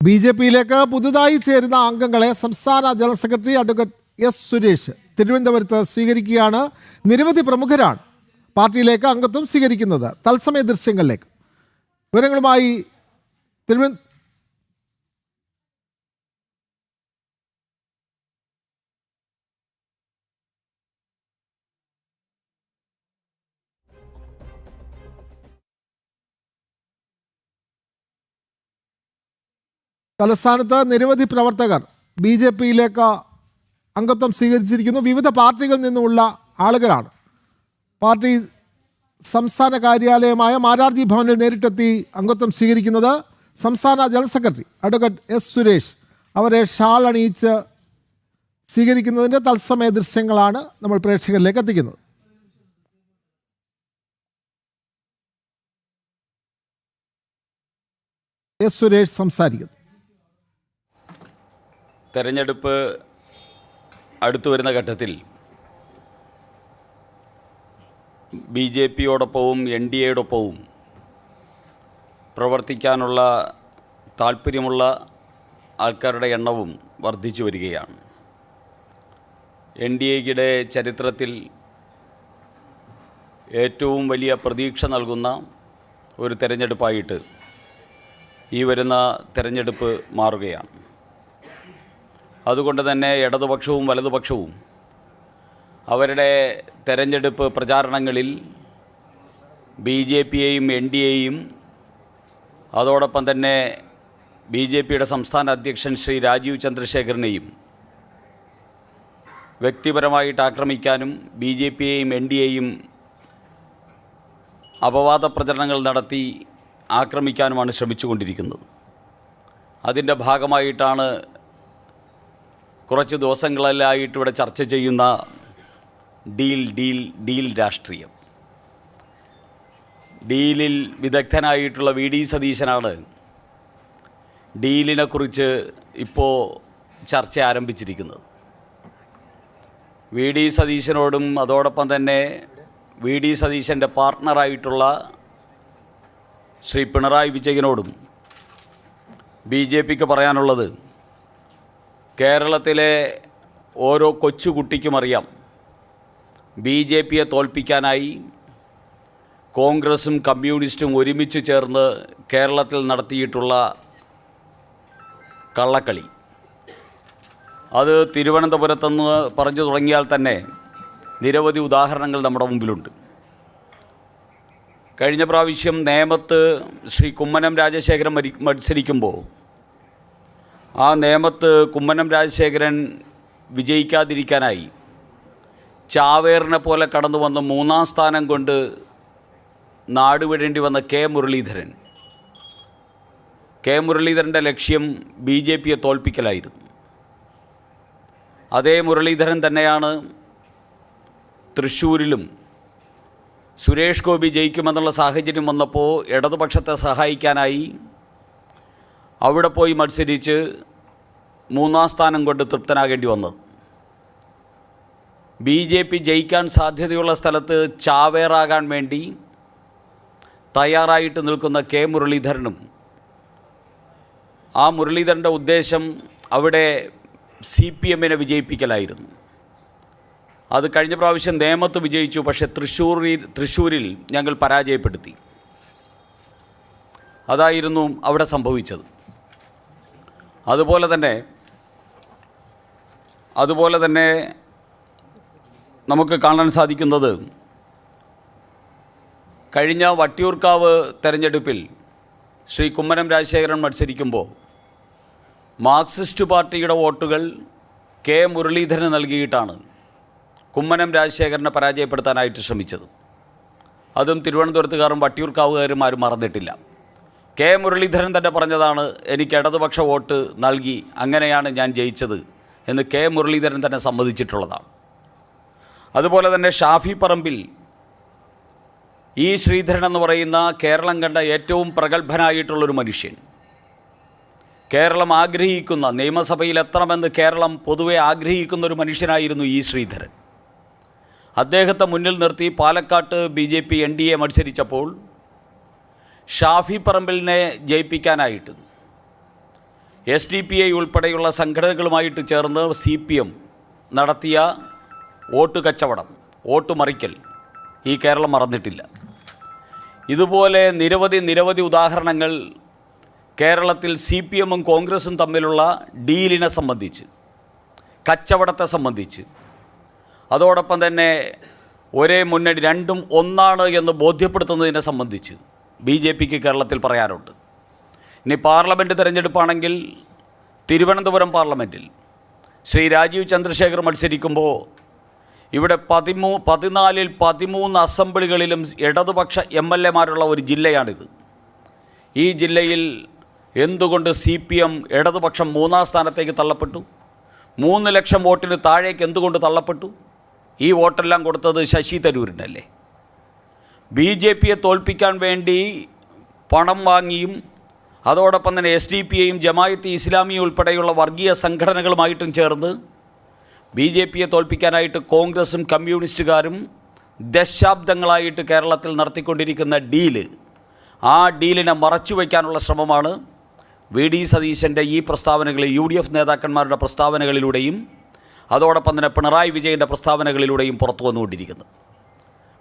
ബി.ജെ.പിയിലേക്ക് പുതുതായി ചേരുന്ന അംഗങ്ങളെ സംസ്ഥാന general secretary advocate S Suresh തിരുവനന്തപുരത്ത് സ്വീകരിക്കുകയാണ്. നിരവധി പ്രമുഖരാണ് പാർട്ടിയിലേക്ക് അംഗത്വം സ്വീകരിക്കുന്നത്. തത്സമയ ദൃശ്യങ്ങളിലേക്ക് വിവരങ്ങളുമായി തലസ്ഥാനത്ത് നിരവധി പ്രവർത്തകർ ബി.ജെ.പിയിലേക്ക് അംഗത്വം സ്വീകരിച്ചിരിക്കുന്നു. വിവിധ പാർട്ടികളിൽ നിന്നുമുള്ള ആളുകളാണ്. പാർട്ടി സംസ്ഥാന കാര്യാലയമായ മാരാർജി ഭവനിൽ നേരിട്ടെത്തി അംഗത്വം സ്വീകരിക്കുന്നത്. സംസ്ഥാന general secretary advocate S Suresh അവരെ ഷാൾ അണിയിച്ച് സ്വീകരിക്കുന്നതിൻ്റെ തത്സമയ ദൃശ്യങ്ങളാണ് നമ്മൾ പ്രേക്ഷകരിലേക്ക് എത്തിക്കുന്നത്. എസ് സുരേഷ് സംസാരിക്കുന്നു. തെരഞ്ഞെടുപ്പ് അടുത്തു വരുന്ന ഘട്ടത്തിൽ ബി.ജെ.പിയോടൊപ്പവും എൻ.ഡി.എയോടൊപ്പവും പ്രവർത്തിക്കാനുള്ള താല്പര്യമുള്ള ആൾക്കാരുടെ എണ്ണവും വർദ്ധിച്ചു വരികയാണ്. എൻ.ഡി.എയുടെ ചരിത്രത്തിൽ ഏറ്റവും വലിയ പ്രതീക്ഷ നൽകുന്ന ഒരു തെരഞ്ഞെടുപ്പായിട്ട് ഈ വരുന്ന തെരഞ്ഞെടുപ്പ് മാറുകയാണ്. അതുകൊണ്ട് തന്നെ ഇടതുപക്ഷവും വലതുപക്ഷവും അവരുടെ തെരഞ്ഞെടുപ്പ് പ്രചാരണങ്ങളിൽ ബി.ജെ.പിയെയും എൻ.ഡി.എയും അതോടൊപ്പം തന്നെ ബി.ജെ.പിയുടെ സംസ്ഥാന അധ്യക്ഷൻ ശ്രീ രാജീവ് ചന്ദ്രശേഖരനെയും വ്യക്തിപരമായിട്ട് ആക്രമിക്കാനും ബി.ജെ.പിയെയും എൻ.ഡി.എയും അപവാദ പ്രചരണങ്ങൾ നടത്തി ആക്രമിക്കാനുമാണ് ശ്രമിച്ചുകൊണ്ടിരിക്കുന്നത്. അതിൻ്റെ ഭാഗമായിട്ടാണ് കുറച്ച് ദിവസങ്ങളിലായിട്ട് ഇവിടെ ചർച്ച ചെയ്യുന്ന ഡീൽ രാഷ്ട്രീയം. ഡീലിൽ വിദഗ്ധനായിട്ടുള്ള വി.ഡി. സതീശനാണ് ഡീലിനെക്കുറിച്ച് ഇപ്പോൾ ചർച്ച ആരംഭിച്ചിരിക്കുന്നത്. വി.ഡി. സതീശനോടും അതോടൊപ്പം തന്നെ വി.ഡി. സതീശൻ്റെ പാർട്ട്ണറായിട്ടുള്ള ശ്രീ പിണറായി വിജയനോടും ബി.ജെ.പിക്ക് പറയാനുള്ളത്, കേരളത്തിലെ ഓരോ കൊച്ചുകുട്ടിക്കും അറിയാം ബി.ജെ.പിയെ തോൽപ്പിക്കാനായി കോൺഗ്രസും കമ്മ്യൂണിസ്റ്റും ഒരുമിച്ച് ചേർന്ന് കേരളത്തിൽ നടത്തിയിട്ടുള്ള കള്ളക്കളി. അത് തിരുവനന്തപുരത്തുനിന്ന് പറഞ്ഞു തുടങ്ങിയാൽ തന്നെ നിരവധി ഉദാഹരണങ്ങൾ നമ്മുടെ മുമ്പിലുണ്ട്. കഴിഞ്ഞ പ്രാവശ്യം നേമത്ത് ശ്രീ കുമ്മനം രാജശേഖരൻ മത്സരിക്കുമ്പോൾ ആ നേമത്ത് കുമ്മനം രാജശേഖരൻ വിജയിക്കാതിരിക്കാനായി ചാവേറിനെ പോലെ കടന്നു വന്ന് 3-ാം സ്ഥാനം കൊണ്ട് നാടുവിടേണ്ടി വന്ന കെ മുരളീധരൻ്റെ ലക്ഷ്യം ബി.ജെ.പിയെ തോൽപ്പിക്കലായിരുന്നു. അതേ മുരളീധരൻ തന്നെയാണ് തൃശ്ശൂരിലും സുരേഷ് ഗോപി ജയിക്കുമെന്നുള്ള സാഹചര്യം വന്നപ്പോൾ ഇടതുപക്ഷത്തെ സഹായിക്കാനായി അവിടെ പോയി മത്സരിച്ച് 3-ാം സ്ഥാനം കൊണ്ട് തൃപ്തനാകേണ്ടി വന്നത്. ബി.ജെ.പി ജയിക്കാൻ സാധ്യതയുള്ള സ്ഥലത്ത് ചാവേറാകാൻ വേണ്ടി തയ്യാറായിട്ട് നിൽക്കുന്ന കെ മുരളീധരനും, ആ മുരളീധരൻ്റെ ഉദ്ദേശം അവിടെ CPM-നെ വിജയിപ്പിക്കലായിരുന്നു. അത് കഴിഞ്ഞ പ്രാവശ്യം നേമത്ത് വിജയിച്ചു, പക്ഷേ തൃശ്ശൂരിൽ ഞങ്ങൾ പരാജയപ്പെടുത്തി. അതായിരുന്നു അവിടെ സംഭവിച്ചത്. അതുപോലെ തന്നെ നമുക്ക് കാണാൻ സാധിക്കുന്നത്, കഴിഞ്ഞ വട്ടിയൂർക്കാവ് തെരഞ്ഞെടുപ്പിൽ ശ്രീ കുമ്മനം രാജശേഖരൻ മത്സരിക്കുമ്പോൾ മാർക്സിസ്റ്റ് പാർട്ടിയുടെ വോട്ടുകൾ കെ മുരളീധരന് നൽകിയിട്ടാണ് കുമ്മനം രാജശേഖരനെ പരാജയപ്പെടുത്താനായിട്ട് ശ്രമിച്ചത്. അതും തിരുവനന്തപുരത്തുകാരും വട്ടിയൂർക്കാവുകാരും ആരും മറന്നിട്ടില്ല. കെ മുരളീധരൻ തന്നെ പറഞ്ഞതാണ്, എനിക്ക് ഇടതുപക്ഷ വോട്ട് നൽകി, അങ്ങനെയാണ് ഞാൻ ജയിച്ചത് എന്ന് കെ മുരളീധരൻ തന്നെ സമ്മതിച്ചിട്ടുള്ളതാണ്. അതുപോലെ തന്നെ ഷാഫി പറമ്പിൽ ഇ. ശ്രീധരൻ എന്ന് പറയുന്ന കേരളം കണ്ട ഏറ്റവും പ്രഗത്ഭനായിട്ടുള്ളൊരു മനുഷ്യൻ, കേരളം ആഗ്രഹിക്കുന്ന, നിയമസഭയിൽ എത്തണമെന്ന് കേരളം പൊതുവെ ആഗ്രഹിക്കുന്നൊരു മനുഷ്യനായിരുന്നു ഇ. ശ്രീധരൻ. അദ്ദേഹത്തെ മുന്നിൽ നിർത്തി പാലക്കാട്ട് ബി.ജെ.പി എൻ.ഡി.എ മത്സരിച്ചപ്പോൾ ഷാഫി പറമ്പിലിനെ ജയിപ്പിക്കാനായിട്ട് SDPI ഉൾപ്പെടെയുള്ള സംഘടനകളുമായിട്ട് ചേർന്ന് CPM നടത്തിയ വോട്ട് കച്ചവടം, വോട്ട് മറിക്കൽ ഈ കേരളം മറന്നിട്ടില്ല. ഇതുപോലെ നിരവധി ഉദാഹരണങ്ങൾ കേരളത്തിൽ CPM-ഉം കോൺഗ്രസും തമ്മിലുള്ള ഡീലിനെ സംബന്ധിച്ച്, കച്ചവടത്തെ സംബന്ധിച്ച്, അതോടൊപ്പം തന്നെ ഒരേ മുന്നണി രണ്ടും ഒന്നാണ് എന്ന് ബോധ്യപ്പെടുത്തുന്നതിനെ സംബന്ധിച്ച് BJPക്ക് കേരളത്തിൽ പറയാനുണ്ട്. ഇനി പാർലമെൻറ്റ് തിരഞ്ഞെടുപ്പാണെങ്കിൽ തിരുവനന്തപുരം പാർലമെൻറ്റിൽ ശ്രീ രാജീവ് ചന്ദ്രശേഖർ മത്സരിക്കുമ്പോൾ ഇവിടെ 14-ൽ 13 അസംബ്ലികളിലും ഇടതുപക്ഷ MLA-മാരുള്ള ഒരു ജില്ലയാണിത്. ഈ ജില്ലയിൽ എന്തുകൊണ്ട് CPM ഇടതുപക്ഷം 3-ാം സ്ഥാനത്തേക്ക് തള്ളപ്പെട്ടു? 3 ലക്ഷം വോട്ടിന് താഴേക്ക് എന്തുകൊണ്ട് തള്ളപ്പെട്ടു? ഈ വോട്ടെല്ലാം കൊടുത്തത് ശശി തരൂരിനല്ലേ? BJPയെ തോൽപ്പിക്കാൻ വേണ്ടി പണം വാങ്ങിയും അതോടൊപ്പം തന്നെ SDPIയും ജമായത്ത് ഇസ്ലാമി ഉൾപ്പെടെയുള്ള വർഗീയ സംഘടനകളുമായിട്ടും ചേർന്ന് BJPയെ തോൽപ്പിക്കാനായിട്ട് കോൺഗ്രസും കമ്മ്യൂണിസ്റ്റുകാരും ദശാബ്ദങ്ങളായിട്ട് കേരളത്തിൽ നടത്തിക്കൊണ്ടിരിക്കുന്ന ഡീല്, ആ ഡീലിനെ മറച്ചുവെക്കാനുള്ള ശ്രമമാണ് VD സതീശൻ്റെ ഈ പ്രസ്താവനകളിൽ UDF നേതാക്കന്മാരുടെ പ്രസ്താവനകളിലൂടെയും അതോടൊപ്പം തന്നെ പിണറായി വിജയൻ്റെ പ്രസ്താവനകളിലൂടെയും പുറത്തു വന്നുകൊണ്ടിരിക്കുന്നത്.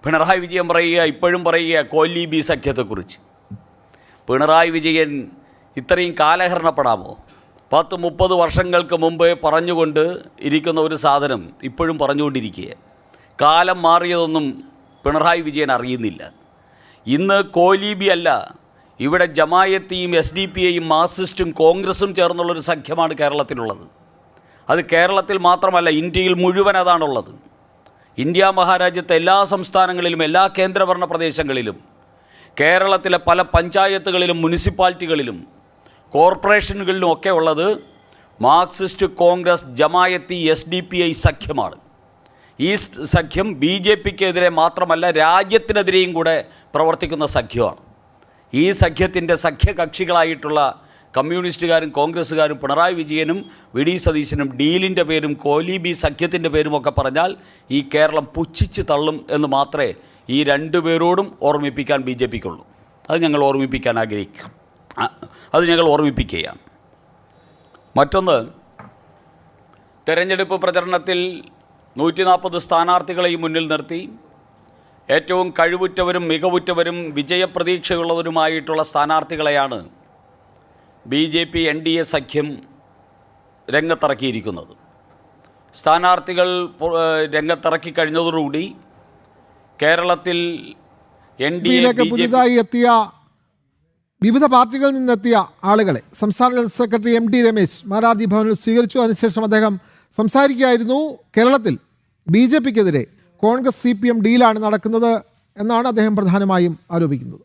പിണറായി വിജയൻ ഇപ്പോഴും പറയുക കോലീബി സഖ്യത്തെക്കുറിച്ച്. പിണറായി വിജയൻ ഇത്രയും കാലഹരണപ്പെടാമോ? 10-30 വർഷങ്ങൾക്ക് മുമ്പ് പറഞ്ഞുകൊണ്ട് ഇരിക്കുന്ന ഒരു സാധനം ഇപ്പോഴും പറഞ്ഞുകൊണ്ടിരിക്കുക. കാലം മാറിയതൊന്നും പിണറായി വിജയൻ അറിയുന്നില്ല. ഇന്ന് കോലീബി അല്ല, ഇവിടെ ജമായത്തിയും SDPIയും മാർക്സിസ്റ്റും കോൺഗ്രസും ചേർന്നുള്ളൊരു സഖ്യമാണ് കേരളത്തിലുള്ളത്. അത് കേരളത്തിൽ മാത്രമല്ല, ഇന്ത്യയിൽ മുഴുവൻ അതാണുള്ളത്. ഇന്ത്യ മഹാരാജ്യത്തെ എല്ലാ സംസ്ഥാനങ്ങളിലും എല്ലാ കേന്ദ്രഭരണ പ്രദേശങ്ങളിലും കേരളത്തിലെ പല പഞ്ചായത്തുകളിലും മുനിസിപ്പാലിറ്റികളിലും കോർപ്പറേഷനുകളിലും ഒക്കെ ഉള്ളത് മാർക്സിസ്റ്റ്, കോൺഗ്രസ്, ജമായത്തി, SDPI സഖ്യമാണ്. ഈ സഖ്യം BJPക്കെതിരെ മാത്രമല്ല രാജ്യത്തിനെതിരെയും കൂടെ പ്രവർത്തിക്കുന്ന സഖ്യമാണ്. ഈ സഖ്യത്തിൻ്റെ സഖ്യകക്ഷികളായിട്ടുള്ള കമ്മ്യൂണിസ്റ്റുകാരും കോൺഗ്രസ്സുകാരും പിണറായി വിജയനും VD സതീശനും ഡീലിൻ്റെ പേരും കോലീബി സഖ്യത്തിൻ്റെ പേരുമൊക്കെ പറഞ്ഞാൽ ഈ കേരളം പുച്ഛിച്ച് തള്ളും എന്ന് മാത്രമേ ഈ രണ്ടുപേരോടും ഓർമ്മിപ്പിക്കാൻ BJPക്കുള്ളൂ. അത് ഞങ്ങൾ ഓർമ്മിപ്പിക്കാൻ ആഗ്രഹിക്കും. അത് ഞങ്ങൾ ഓർമ്മിപ്പിക്കുകയാണ്. മറ്റൊന്ന്, തെരഞ്ഞെടുപ്പ് പ്രചരണത്തിൽ 140 സ്ഥാനാർത്ഥികളെയും മുന്നിൽ നിർത്തി ഏറ്റവും കഴിവുറ്റവരും മികവുറ്റവരും വിജയപ്രതീക്ഷയുള്ളവരുമായിട്ടുള്ള സ്ഥാനാർത്ഥികളെയാണ് BJP NDA സഖ്യം രംഗത്തിറക്കിയിരിക്കുന്നത്. സ്ഥാനാർത്ഥികൾ രംഗത്തിറക്കി കഴിഞ്ഞതോടുകൂടി കേരളത്തിൽ NDA പുതുതായി എത്തിയ വിവിധ പാർട്ടികളിൽ നിന്നെത്തിയ ആളുകളെ സംസ്ഥാന general secretary MT Ramesh Mararji ഭവനിൽ സ്വീകരിച്ചു. അതിനുശേഷം അദ്ദേഹം സംസാരിക്കുകയായിരുന്നു. കേരളത്തിൽ BJPക്കെതിരെ കോൺഗ്രസ് CPM ഡീലാണ് നടക്കുന്നത് എന്നാണ് അദ്ദേഹം പ്രധാനമായും ആരോപിക്കുന്നത്.